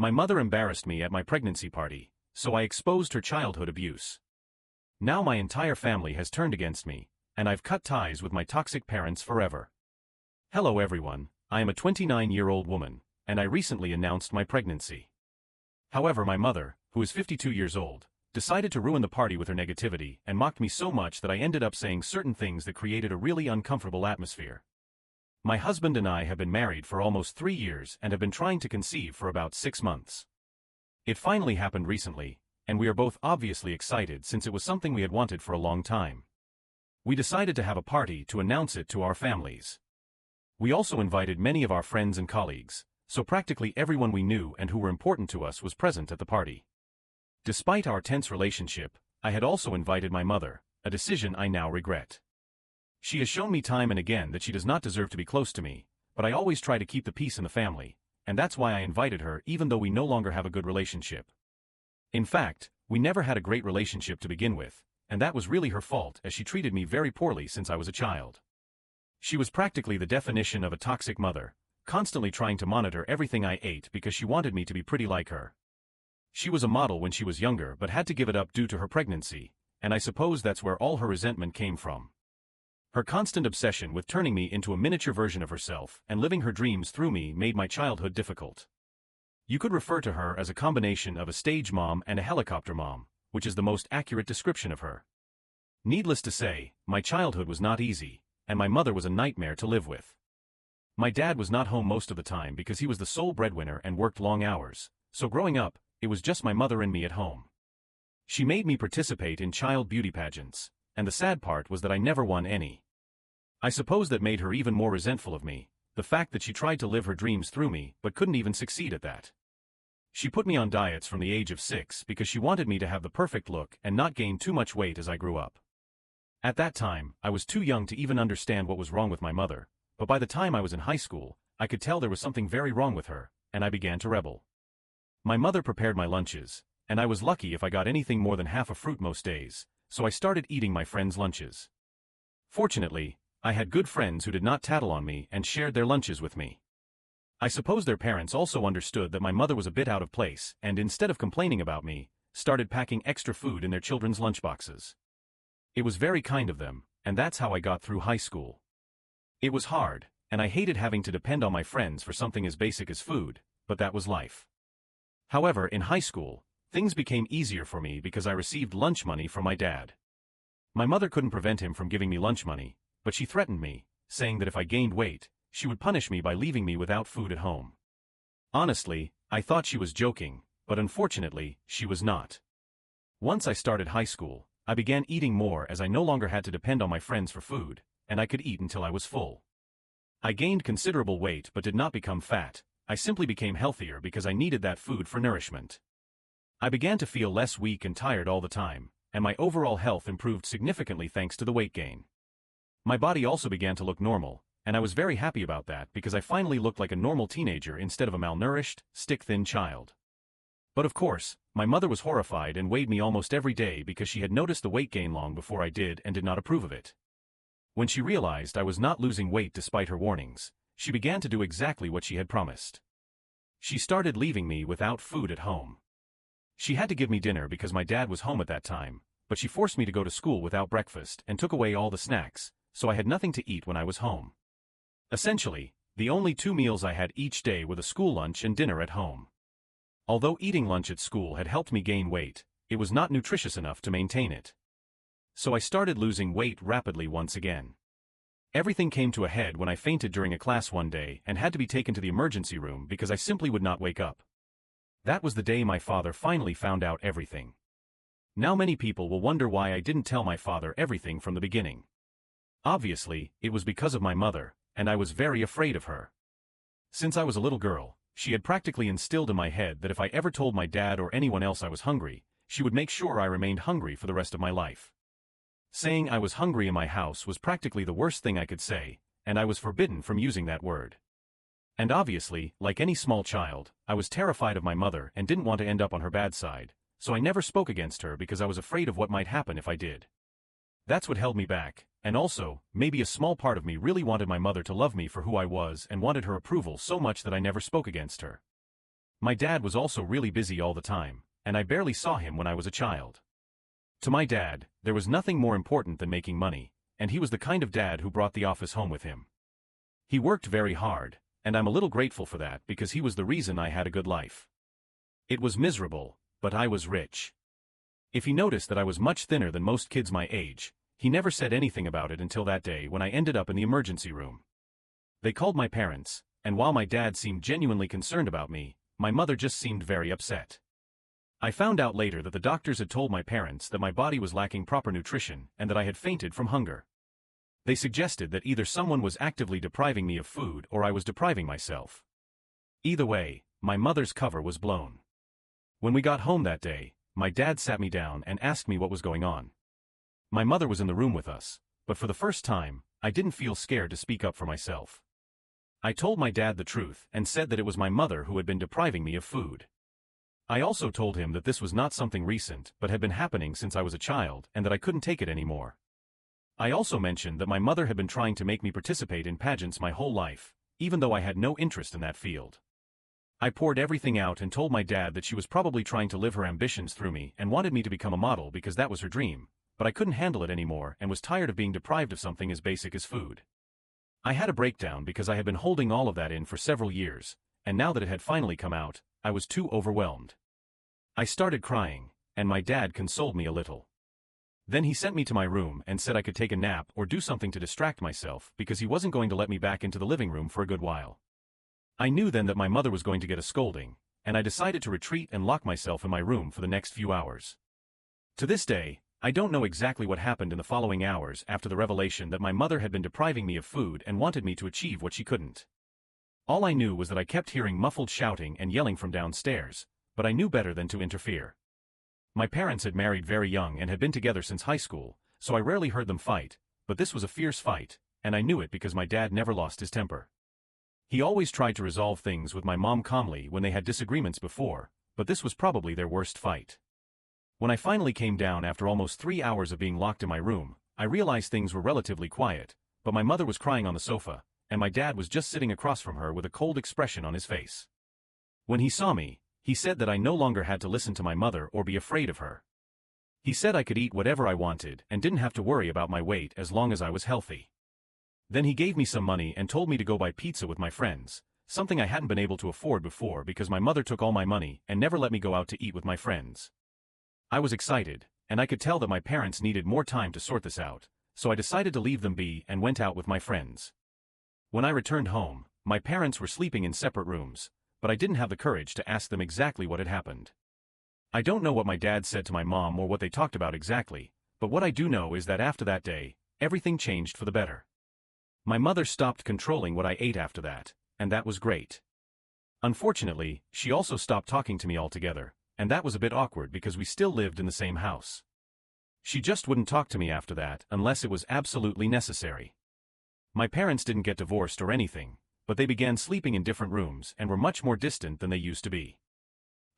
My mother embarrassed me at my pregnancy party, so I exposed her childhood abuse. Now my entire family has turned against me, and I've cut ties with my toxic parents forever. Hello everyone, I am a 29-year-old woman, and I recently announced my pregnancy. However, my mother, who is 52 years old, decided to ruin the party with her negativity and mocked me so much that I ended up saying certain things that created a really uncomfortable atmosphere. My husband and I have been married for almost 3 years and have been trying to conceive for about 6 months. It finally happened recently, and we are both obviously excited since it was something we had wanted for a long time. We decided to have a party to announce it to our families. We also invited many of our friends and colleagues, so practically everyone we knew and who were important to us was present at the party. Despite our tense relationship, I had also invited my mother, a decision I now regret. She has shown me time and again that she does not deserve to be close to me, but I always try to keep the peace in the family, and that's why I invited her even though we no longer have a good relationship. In fact, we never had a great relationship to begin with, and that was really her fault as she treated me very poorly since I was a child. She was practically the definition of a toxic mother, constantly trying to monitor everything I ate because she wanted me to be pretty like her. She was a model when she was younger but had to give it up due to her pregnancy, and I suppose that's where all her resentment came from. Her constant obsession with turning me into a miniature version of herself and living her dreams through me made my childhood difficult. You could refer to her as a combination of a stage mom and a helicopter mom, which is the most accurate description of her. Needless to say, my childhood was not easy, and my mother was a nightmare to live with. My dad was not home most of the time because he was the sole breadwinner and worked long hours, so growing up, it was just my mother and me at home. She made me participate in child beauty pageants, and the sad part was that I never won any. I suppose that made her even more resentful of me, the fact that she tried to live her dreams through me but couldn't even succeed at that. She put me on diets from the age of 6 because she wanted me to have the perfect look and not gain too much weight as I grew up. At that time, I was too young to even understand what was wrong with my mother, but by the time I was in high school, I could tell there was something very wrong with her, and I began to rebel. My mother prepared my lunches, and I was lucky if I got anything more than half a fruit most days, so I started eating my friends' lunches. Fortunately, I had good friends who did not tattle on me and shared their lunches with me. I suppose their parents also understood that my mother was a bit out of place and instead of complaining about me, started packing extra food in their children's lunchboxes. It was very kind of them, and that's how I got through high school. It was hard, and I hated having to depend on my friends for something as basic as food, but that was life. However, in high school, things became easier for me because I received lunch money from my dad. My mother couldn't prevent him from giving me lunch money, but she threatened me, saying that if I gained weight, she would punish me by leaving me without food at home. Honestly, I thought she was joking, but unfortunately, she was not. Once I started high school, I began eating more as I no longer had to depend on my friends for food, and I could eat until I was full. I gained considerable weight but did not become fat, I simply became healthier because I needed that food for nourishment. I began to feel less weak and tired all the time, and my overall health improved significantly thanks to the weight gain. My body also began to look normal, and I was very happy about that because I finally looked like a normal teenager instead of a malnourished, stick-thin child. But of course, my mother was horrified and weighed me almost every day because she had noticed the weight gain long before I did and did not approve of it. When she realized I was not losing weight despite her warnings, she began to do exactly what she had promised. She started leaving me without food at home. She had to give me dinner because my dad was home at that time, but she forced me to go to school without breakfast and took away all the snacks, so I had nothing to eat when I was home. Essentially, the only 2 meals I had each day were the school lunch and dinner at home. Although eating lunch at school had helped me gain weight, it was not nutritious enough to maintain it. So I started losing weight rapidly once again. Everything came to a head when I fainted during a class one day and had to be taken to the emergency room because I simply would not wake up. That was the day my father finally found out everything. Now many people will wonder why I didn't tell my father everything from the beginning. Obviously, it was because of my mother, and I was very afraid of her. Since I was a little girl, she had practically instilled in my head that if I ever told my dad or anyone else I was hungry, she would make sure I remained hungry for the rest of my life. Saying I was hungry in my house was practically the worst thing I could say, and I was forbidden from using that word. And obviously, like any small child, I was terrified of my mother and didn't want to end up on her bad side, so I never spoke against her because I was afraid of what might happen if I did. That's what held me back, and also, maybe a small part of me really wanted my mother to love me for who I was and wanted her approval so much that I never spoke against her. My dad was also really busy all the time, and I barely saw him when I was a child. To my dad, there was nothing more important than making money, and he was the kind of dad who brought the office home with him. He worked very hard, and I'm a little grateful for that because he was the reason I had a good life. It was miserable, but I was rich. If he noticed that I was much thinner than most kids my age, he never said anything about it until that day when I ended up in the emergency room. They called my parents, and while my dad seemed genuinely concerned about me, my mother just seemed very upset. I found out later that the doctors had told my parents that my body was lacking proper nutrition and that I had fainted from hunger. They suggested that either someone was actively depriving me of food or I was depriving myself. Either way, my mother's cover was blown. When we got home that day, my dad sat me down and asked me what was going on. My mother was in the room with us, but for the first time, I didn't feel scared to speak up for myself. I told my dad the truth and said that it was my mother who had been depriving me of food. I also told him that this was not something recent but had been happening since I was a child and that I couldn't take it anymore. I also mentioned that my mother had been trying to make me participate in pageants my whole life, even though I had no interest in that field. I poured everything out and told my dad that she was probably trying to live her ambitions through me and wanted me to become a model because that was her dream, but I couldn't handle it anymore and was tired of being deprived of something as basic as food. I had a breakdown because I had been holding all of that in for several years, and now that it had finally come out, I was too overwhelmed. I started crying, and my dad consoled me a little. Then he sent me to my room and said I could take a nap or do something to distract myself because he wasn't going to let me back into the living room for a good while. I knew then that my mother was going to get a scolding, and I decided to retreat and lock myself in my room for the next few hours. To this day, I don't know exactly what happened in the following hours after the revelation that my mother had been depriving me of food and wanted me to achieve what she couldn't. All I knew was that I kept hearing muffled shouting and yelling from downstairs, but I knew better than to interfere. My parents had married very young and had been together since high school, so I rarely heard them fight, but this was a fierce fight, and I knew it because my dad never lost his temper. He always tried to resolve things with my mom calmly when they had disagreements before, but this was probably their worst fight. When I finally came down after almost 3 hours of being locked in my room, I realized things were relatively quiet, but my mother was crying on the sofa, and my dad was just sitting across from her with a cold expression on his face. When he saw me, he said that I no longer had to listen to my mother or be afraid of her. He said I could eat whatever I wanted and didn't have to worry about my weight as long as I was healthy. Then he gave me some money and told me to go buy pizza with my friends, something I hadn't been able to afford before because my mother took all my money and never let me go out to eat with my friends. I was excited, and I could tell that my parents needed more time to sort this out, so I decided to leave them be and went out with my friends. When I returned home, my parents were sleeping in separate rooms, but I didn't have the courage to ask them exactly what had happened. I don't know what my dad said to my mom or what they talked about exactly, but what I do know is that after that day, everything changed for the better. My mother stopped controlling what I ate after that, and that was great. Unfortunately, she also stopped talking to me altogether, and that was a bit awkward because we still lived in the same house. She just wouldn't talk to me after that unless it was absolutely necessary. My parents didn't get divorced or anything, but they began sleeping in different rooms and were much more distant than they used to be.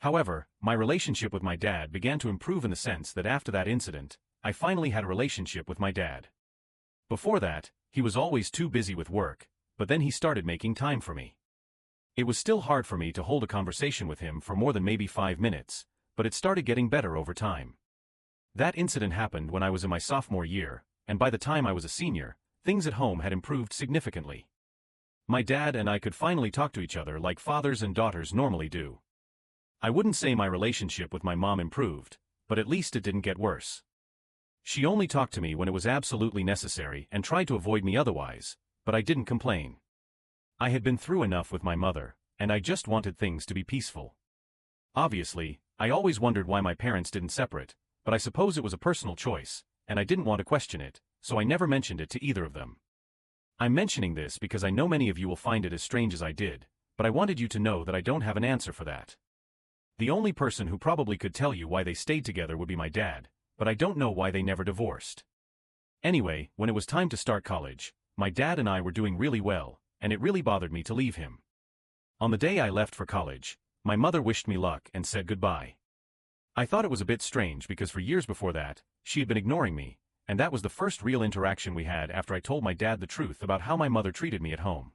However, my relationship with my dad began to improve in the sense that after that incident, I finally had a relationship with my dad. Before that, he was always too busy with work, but then he started making time for me. It was still hard for me to hold a conversation with him for more than maybe 5 minutes, but it started getting better over time. That incident happened when I was in my sophomore year, and by the time I was a senior, things at home had improved significantly. My dad and I could finally talk to each other like fathers and daughters normally do. I wouldn't say my relationship with my mom improved, but at least it didn't get worse. She only talked to me when it was absolutely necessary and tried to avoid me otherwise, but I didn't complain. I had been through enough with my mother, and I just wanted things to be peaceful. Obviously, I always wondered why my parents didn't separate, but I suppose it was a personal choice, and I didn't want to question it, so I never mentioned it to either of them. I'm mentioning this because I know many of you will find it as strange as I did, but I wanted you to know that I don't have an answer for that. The only person who probably could tell you why they stayed together would be my dad, but I don't know why they never divorced. Anyway, when it was time to start college, my dad and I were doing really well, and it really bothered me to leave him. On the day I left for college, my mother wished me luck and said goodbye. I thought it was a bit strange because for years before that, she had been ignoring me, and that was the first real interaction we had after I told my dad the truth about how my mother treated me at home.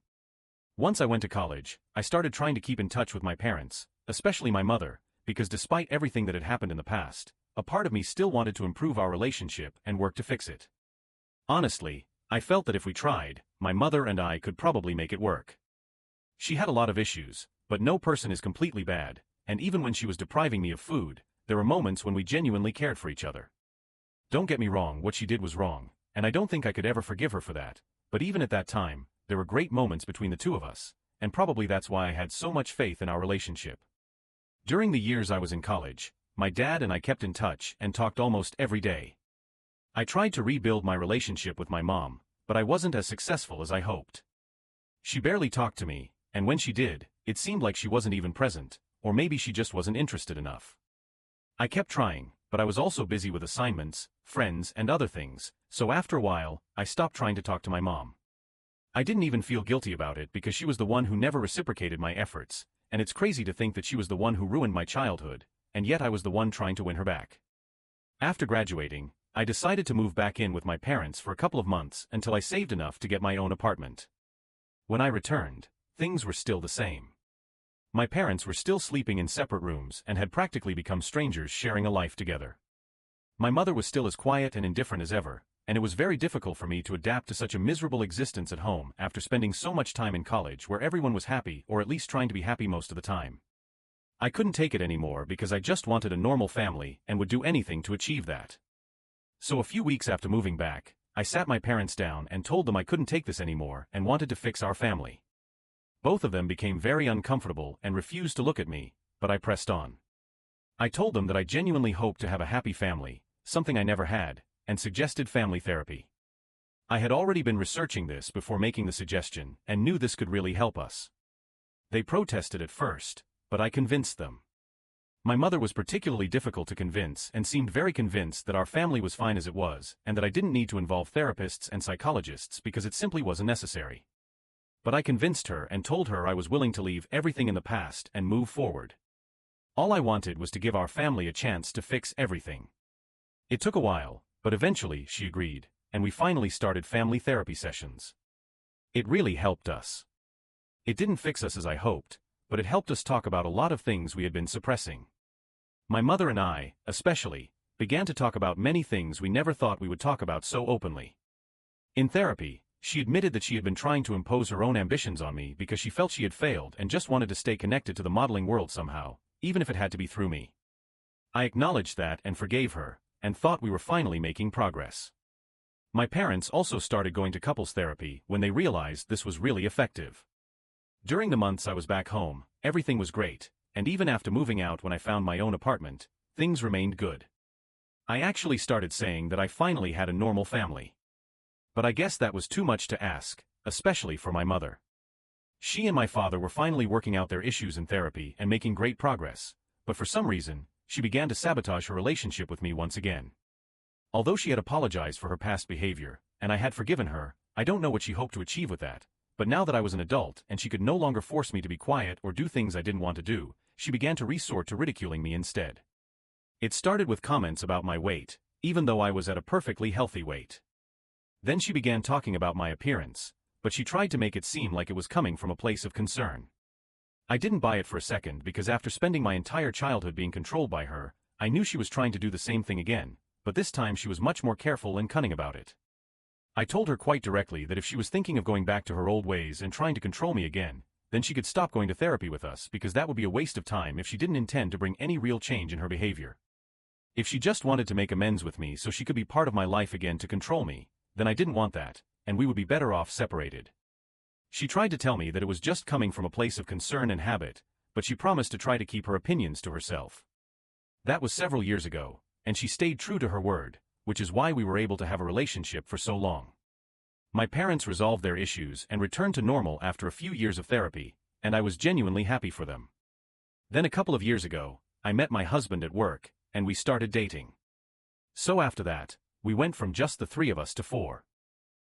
Once I went to college, I started trying to keep in touch with my parents, especially my mother, because despite everything that had happened in the past, a part of me still wanted to improve our relationship and work to fix it. Honestly, I felt that if we tried, my mother and I could probably make it work. She had a lot of issues, but no person is completely bad, and even when she was depriving me of food, there were moments when we genuinely cared for each other. Don't get me wrong, what she did was wrong, and I don't think I could ever forgive her for that, but even at that time, there were great moments between the two of us, and probably that's why I had so much faith in our relationship. During the years I was in college, my dad and I kept in touch and talked almost every day. I tried to rebuild my relationship with my mom, but I wasn't as successful as I hoped. She barely talked to me, and when she did, it seemed like she wasn't even present, or maybe she just wasn't interested enough. I kept trying, but I was also busy with assignments, friends, and other things, so after a while, I stopped trying to talk to my mom. I didn't even feel guilty about it because she was the one who never reciprocated my efforts, and it's crazy to think that she was the one who ruined my childhood, and yet I was the one trying to win her back. After graduating, I decided to move back in with my parents for a couple of months until I saved enough to get my own apartment. When I returned, things were still the same. My parents were still sleeping in separate rooms and had practically become strangers sharing a life together. My mother was still as quiet and indifferent as ever, and it was very difficult for me to adapt to such a miserable existence at home after spending so much time in college where everyone was happy or at least trying to be happy most of the time. I couldn't take it anymore because I just wanted a normal family and would do anything to achieve that. So a few weeks after moving back, I sat my parents down and told them I couldn't take this anymore and wanted to fix our family. Both of them became very uncomfortable and refused to look at me, but I pressed on. I told them that I genuinely hoped to have a happy family, something I never had, and suggested family therapy. I had already been researching this before making the suggestion and knew this could really help us. They protested at first, but I convinced them. My mother was particularly difficult to convince and seemed very convinced that our family was fine as it was and that I didn't need to involve therapists and psychologists because it simply wasn't necessary. But I convinced her and told her I was willing to leave everything in the past and move forward. All I wanted was to give our family a chance to fix everything. It took a while, but eventually she agreed, and we finally started family therapy sessions. It really helped us. It didn't fix us as I hoped, but it helped us talk about a lot of things we had been suppressing. My mother and I, especially, began to talk about many things we never thought we would talk about so openly. In therapy, she admitted that she had been trying to impose her own ambitions on me because she felt she had failed and just wanted to stay connected to the modeling world somehow, even if it had to be through me. I acknowledged that and forgave her, and thought we were finally making progress. My parents also started going to couples therapy when they realized this was really effective. During the months I was back home, everything was great, and even after moving out when I found my own apartment, things remained good. I actually started saying that I finally had a normal family. But I guess that was too much to ask, especially for my mother. She and my father were finally working out their issues in therapy and making great progress, but for some reason, she began to sabotage her relationship with me once again. Although she had apologized for her past behavior, and I had forgiven her, I don't know what she hoped to achieve with that, but now that I was an adult and she could no longer force me to be quiet or do things I didn't want to do, she began to resort to ridiculing me instead. It started with comments about my weight, even though I was at a perfectly healthy weight. Then she began talking about my appearance, but she tried to make it seem like it was coming from a place of concern. I didn't buy it for a second because after spending my entire childhood being controlled by her, I knew she was trying to do the same thing again, but this time she was much more careful and cunning about it. I told her quite directly that if she was thinking of going back to her old ways and trying to control me again, then she could stop going to therapy with us because that would be a waste of time if she didn't intend to bring any real change in her behavior. If she just wanted to make amends with me so she could be part of my life again to control me, then I didn't want that, and we would be better off separated. She tried to tell me that it was just coming from a place of concern and habit, but she promised to try to keep her opinions to herself. That was several years ago, and she stayed true to her word, which is why we were able to have a relationship for so long. My parents resolved their issues and returned to normal after a few years of therapy, and I was genuinely happy for them. Then a couple of years ago, I met my husband at work, and we started dating. So after that, we went from just the three of us to four.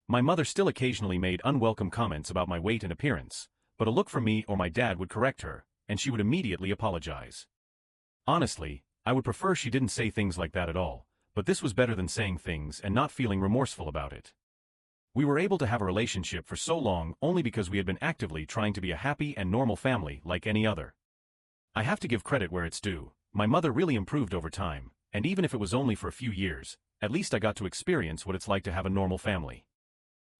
My mother still occasionally made unwelcome comments about my weight and appearance, but a look from me or my dad would correct her, and she would immediately apologize. Honestly, I would prefer she didn't say things like that at all, but this was better than saying things and not feeling remorseful about it. We were able to have a relationship for so long only because we had been actively trying to be a happy and normal family like any other. I have to give credit where it's due. My mother really improved over time, and even if it was only for a few years, at least I got to experience what it's like to have a normal family.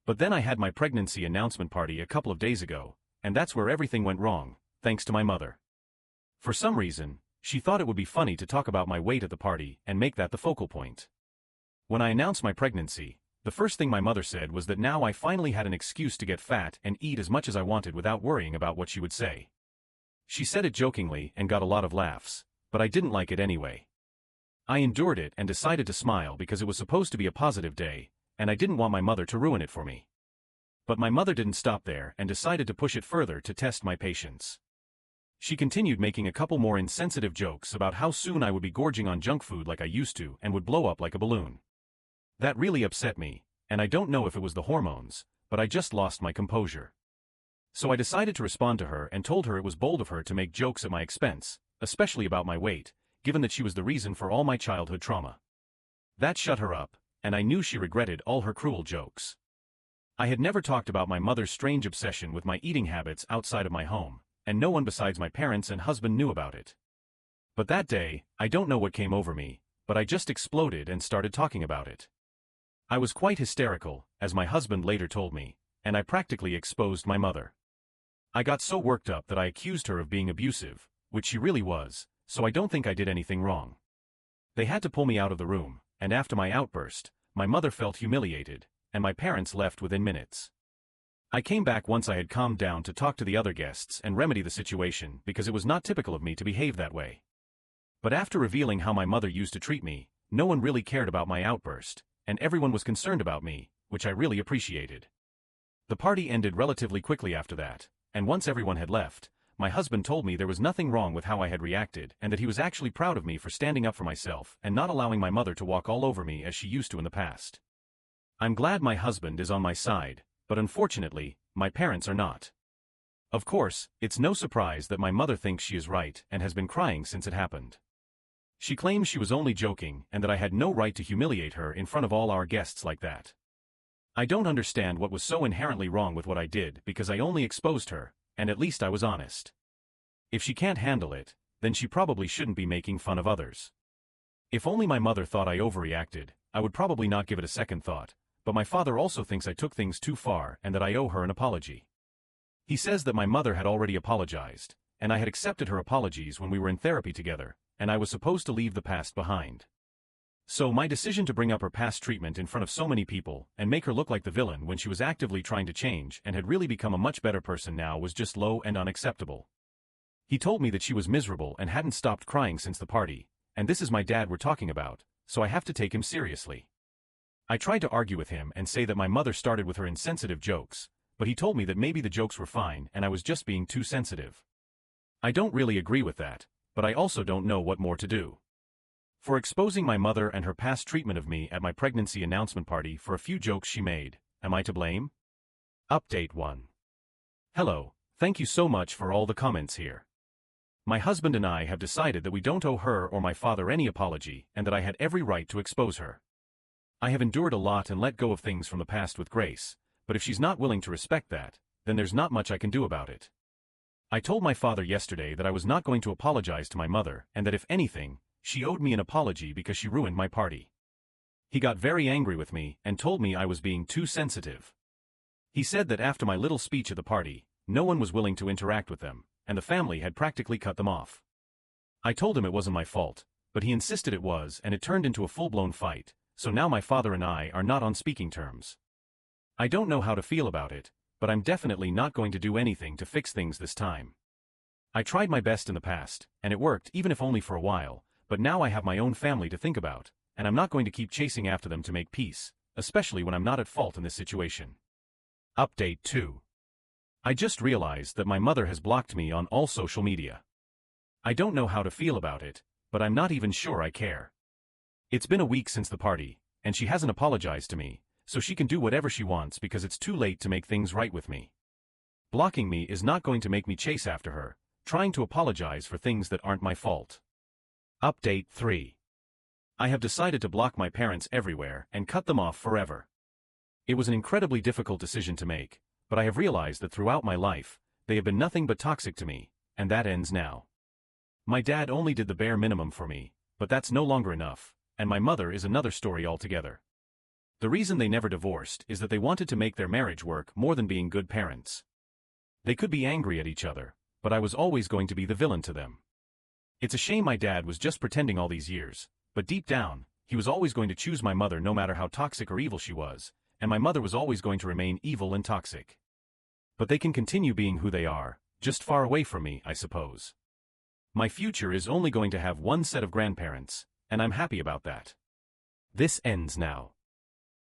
But then I had my pregnancy announcement party a couple of days ago, and that's where everything went wrong, thanks to my mother. For some reason, she thought it would be funny to talk about my weight at the party and make that the focal point. When I announced my pregnancy, the first thing my mother said was that now I finally had an excuse to get fat and eat as much as I wanted without worrying about what she would say. She said it jokingly and got a lot of laughs, but I didn't like it anyway. I endured it and decided to smile because it was supposed to be a positive day, and I didn't want my mother to ruin it for me. But my mother didn't stop there and decided to push it further to test my patience. She continued making a couple more insensitive jokes about how soon I would be gorging on junk food like I used to and would blow up like a balloon. That really upset me, and I don't know if it was the hormones, but I just lost my composure. So I decided to respond to her and told her it was bold of her to make jokes at my expense, especially about my weight, given that she was the reason for all my childhood trauma. That shut her up, and I knew she regretted all her cruel jokes. I had never talked about my mother's strange obsession with my eating habits outside of my home, and no one besides my parents and husband knew about it. But that day, I don't know what came over me, but I just exploded and started talking about it. I was quite hysterical, as my husband later told me, and I practically exposed my mother. I got so worked up that I accused her of being abusive, which she really was, so I don't think I did anything wrong. They had to pull me out of the room, and after my outburst, my mother felt humiliated, and my parents left within minutes. I came back once I had calmed down to talk to the other guests and remedy the situation because it was not typical of me to behave that way. But after revealing how my mother used to treat me, no one really cared about my outburst, and everyone was concerned about me, which I really appreciated. The party ended relatively quickly after that, and once everyone had left, my husband told me there was nothing wrong with how I had reacted and that he was actually proud of me for standing up for myself and not allowing my mother to walk all over me as she used to in the past. I'm glad my husband is on my side, but unfortunately, my parents are not. Of course, it's no surprise that my mother thinks she is right and has been crying since it happened. She claims she was only joking and that I had no right to humiliate her in front of all our guests like that. I don't understand what was so inherently wrong with what I did because I only exposed her, and at least I was honest. If she can't handle it, then she probably shouldn't be making fun of others. If only my mother thought I overreacted, I would probably not give it a second thought, but my father also thinks I took things too far and that I owe her an apology. He says that my mother had already apologized, and I had accepted her apologies when we were in therapy together, and I was supposed to leave the past behind. So my decision to bring up her past treatment in front of so many people and make her look like the villain when she was actively trying to change and had really become a much better person now was just low and unacceptable. He told me that she was miserable and hadn't stopped crying since the party, and this is my dad we're talking about, so I have to take him seriously. I tried to argue with him and say that my mother started with her insensitive jokes, but he told me that maybe the jokes were fine and I was just being too sensitive. I don't really agree with that, but I also don't know what more to do. For exposing my mother and her past treatment of me at my pregnancy announcement party for a few jokes she made, am I to blame? Update 1. Hello, thank you so much for all the comments here. My husband and I have decided that we don't owe her or my father any apology and that I had every right to expose her. I have endured a lot and let go of things from the past with grace, but if she's not willing to respect that, then there's not much I can do about it. I told my father yesterday that I was not going to apologize to my mother and that if anything, she owed me an apology because she ruined my party. He got very angry with me and told me I was being too sensitive. He said that after my little speech at the party, no one was willing to interact with them, and the family had practically cut them off. I told him it wasn't my fault, but he insisted it was and it turned into a full-blown fight, so now my father and I are not on speaking terms. I don't know how to feel about it, but I'm definitely not going to do anything to fix things this time. I tried my best in the past, and it worked even if only for a while, but now I have my own family to think about, and I'm not going to keep chasing after them to make peace, especially when I'm not at fault in this situation. Update 2. I just realized that my mother has blocked me on all social media. I don't know how to feel about it, but I'm not even sure I care. It's been a week since the party, and she hasn't apologized to me, so she can do whatever she wants because it's too late to make things right with me. Blocking me is not going to make me chase after her, trying to apologize for things that aren't my fault. Update 3. I have decided to block my parents everywhere and cut them off forever. It was an incredibly difficult decision to make, but I have realized that throughout my life, they have been nothing but toxic to me, and that ends now. My dad only did the bare minimum for me, but that's no longer enough, and my mother is another story altogether. The reason they never divorced is that they wanted to make their marriage work more than being good parents. They could be angry at each other, but I was always going to be the villain to them. It's a shame my dad was just pretending all these years, but deep down, he was always going to choose my mother no matter how toxic or evil she was, and my mother was always going to remain evil and toxic. But they can continue being who they are, just far away from me, I suppose. My future is only going to have one set of grandparents, and I'm happy about that. This ends now.